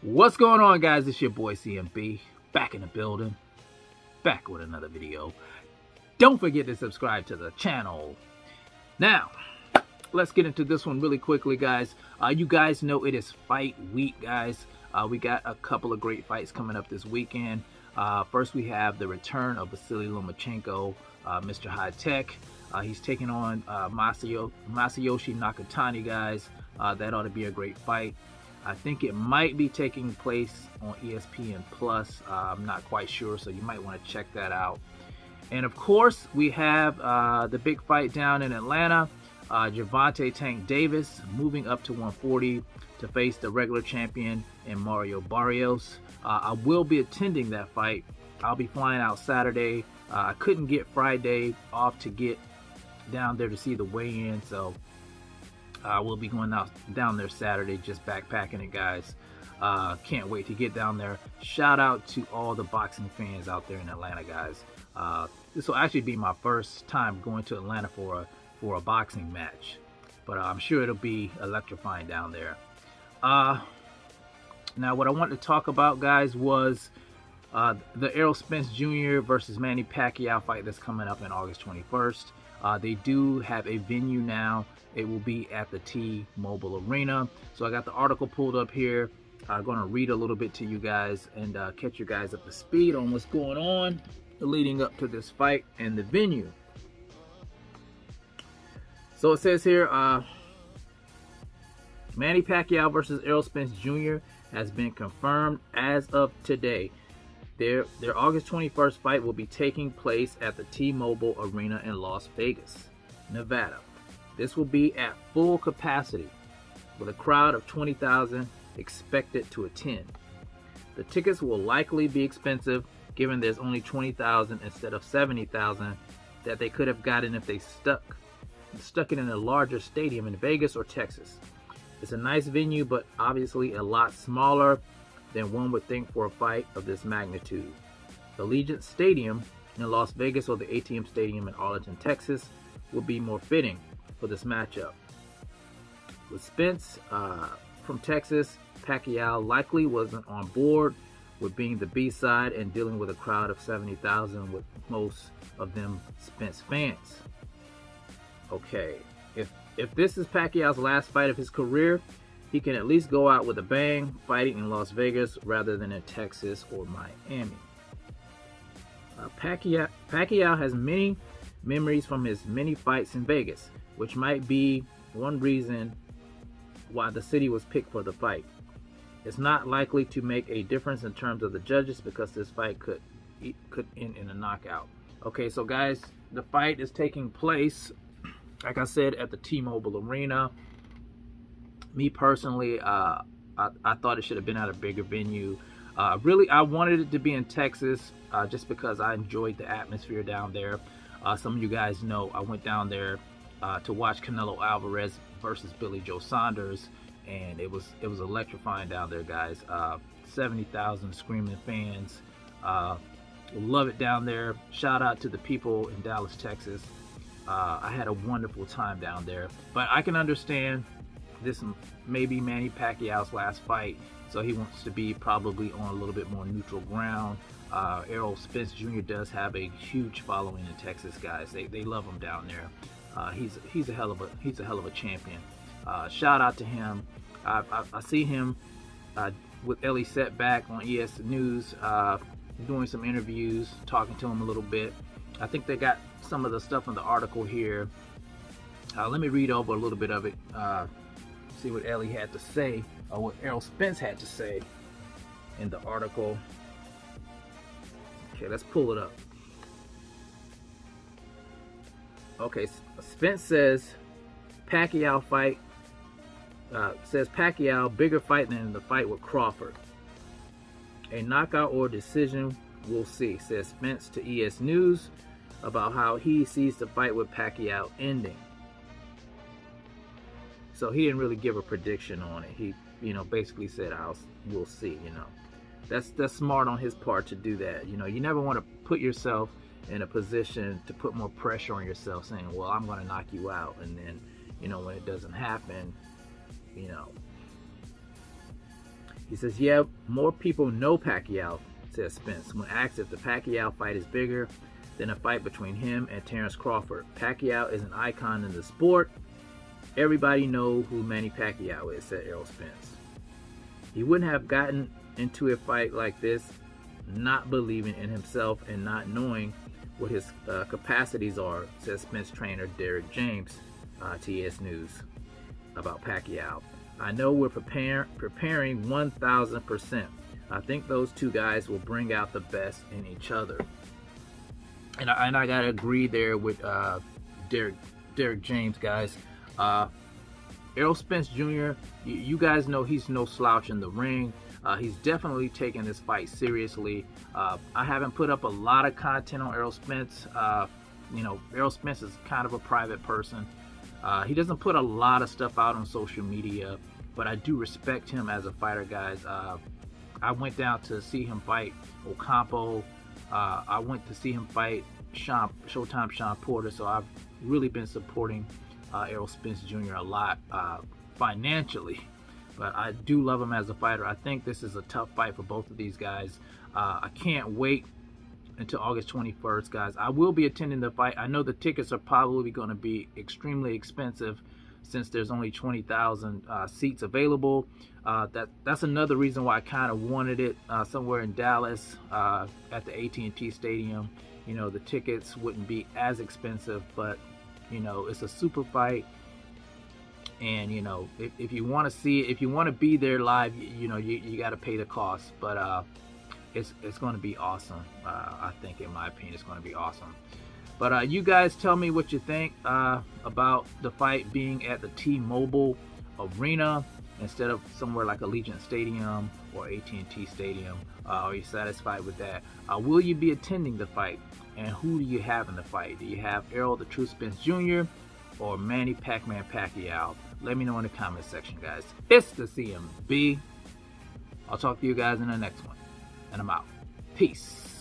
What's going on, guys? It's your boy CMB, back in the building, back with another video. Don't forget to subscribe to the channel. Now, let's get into this one really quickly, guys. You guys know it is fight week, guys. We got a couple of great fights coming up this weekend. First, we have the return of Vasily Lomachenko, Mr. High Tech. He's taking on Masayoshi Nakatani, guys. That ought to be a great fight. I think it might be taking place on ESPN Plus. I'm not quite sure, so you might want to check that out. And of course, we have the big fight down in Atlanta. Gervonta Tank Davis moving up to 140 to face the regular champion in Mario Barrios. I will be attending that fight. I'll be flying out Saturday. I couldn't get Friday off to get down there to see the weigh-in, so we'll be going down there Saturday, just backpacking it, guys. Can't wait to get down there. Shout out to all the boxing fans out there in Atlanta, guys. This will actually be my first time going to Atlanta for a boxing match, but I'm sure it'll be electrifying down there. Now, what I wanted to talk about, guys, was the Errol Spence Jr. versus Manny Pacquiao fight that's coming up in August 21st. They do have a venue now. It will be at the T-Mobile Arena. So I got the article pulled up here. I'm going to read a little bit to you guys and catch you guys up to speed on what's going on leading up to this fight and the venue. So it says here, Manny Pacquiao versus Errol Spence Jr. has been confirmed as of today. Their August 21st fight will be taking place at the T-Mobile Arena in Las Vegas, Nevada. This will be at full capacity with a crowd of 20,000 expected to attend. The tickets will likely be expensive given there's only 20,000 instead of 70,000 that they could have gotten if they stuck it in a larger stadium in Vegas or Texas. It's a nice venue, but obviously a lot smaller than one would think for a fight of this magnitude. The Allegiant Stadium in Las Vegas or the ATM Stadium in Arlington, Texas will be more fitting for this matchup. With Spence from Texas, Pacquiao likely wasn't on board with being the B-side and dealing with a crowd of 70,000 with most of them Spence fans. Okay, if this is Pacquiao's last fight of his career, he can at least go out with a bang, fighting in Las Vegas rather than in Texas or Miami. Pacquiao has many memories from his many fights in Vegas, which might be one reason why the city was picked for the fight. It's not likely to make a difference in terms of the judges because this fight could end in a knockout. Okay, so guys, the fight is taking place, like I said, at the T-Mobile Arena. Me personally, I thought it should have been at a bigger venue. Really, I wanted it to be in Texas just because I enjoyed the atmosphere down there. Some of you guys know I went down there to watch Canelo Alvarez versus Billy Joe Saunders, and it was electrifying down there, guys. 70,000 screaming fans. Love it down there. Shout out to the people in Dallas, Texas. I had a wonderful time down there, but I can understand this may be Manny Pacquiao's last fight, so he wants to be probably on a little bit more neutral ground. Errol Spence Jr. does have a huge following in Texas, guys. They love him down there. He's a hell of a champion. Shout out to him. I see him with Ellie Setback on ES News, doing some interviews, talking to him a little bit. I think they got some of the stuff in the article here. Let me read over a little bit of it. See what Ellie had to say, or what Errol Spence had to say in the article. Okay, let's pull it up. Okay, Spence says Pacquiao bigger fight than the fight with Crawford. A knockout or decision, we'll see, says Spence to ES News about how he sees the fight with Pacquiao ending. So he didn't really give a prediction on it. He, basically said, we'll see. That's smart on his part to do that. You never want to put yourself in a position to put more pressure on yourself, saying, well, I'm going to knock you out, and then when it doesn't happen, He says, yeah, more people know Pacquiao, says Spence, when asked if the Pacquiao fight is bigger than a fight between him and Terrence Crawford. Pacquiao is an icon in the sport. Everybody knows who Manny Pacquiao is, said Errol Spence. He wouldn't have gotten into a fight like this not believing in himself and not knowing what his capacities are, says Spence trainer Derek James, TS News, about Pacquiao. I know we're preparing 1,000%. I think those two guys will bring out the best in each other. And I gotta agree there with Derek James, guys. Errol Spence Jr., you guys know he's no slouch in the ring. He's definitely taking this fight seriously. I haven't put up a lot of content on Errol Spence. Errol Spence is kind of a private person. He doesn't put a lot of stuff out on social media, but I do respect him as a fighter, guys. I went down to see him fight Ocampo. I went to see him fight Showtime Sean Porter, so I've really been supporting Errol Spence Jr. a lot financially. But I do love him as a fighter. I think this is a tough fight for both of these guys. I can't wait until August 21st, guys. I will be attending the fight. I know the tickets are probably going to be extremely expensive since there's only 20,000 seats available. That's another reason why I kind of wanted it somewhere in Dallas at the AT&T Stadium. The tickets wouldn't be as expensive, but it's a super fight. And if you want to see it, if you want to be there live, you got to pay the cost. But it's going to be awesome. I think, in my opinion, it's going to be awesome. But you guys tell me what you think about the fight being at the T-Mobile Arena instead of somewhere like Allegiant Stadium or AT&T Stadium. Are you satisfied with that? Will you be attending the fight? And who do you have in the fight? Do you have Errol the True Spence Jr. or Manny Pac-Man Pacquiao? Let me know in the comment section, guys. It's the CMB. I'll talk to you guys in the next one. And I'm out. Peace.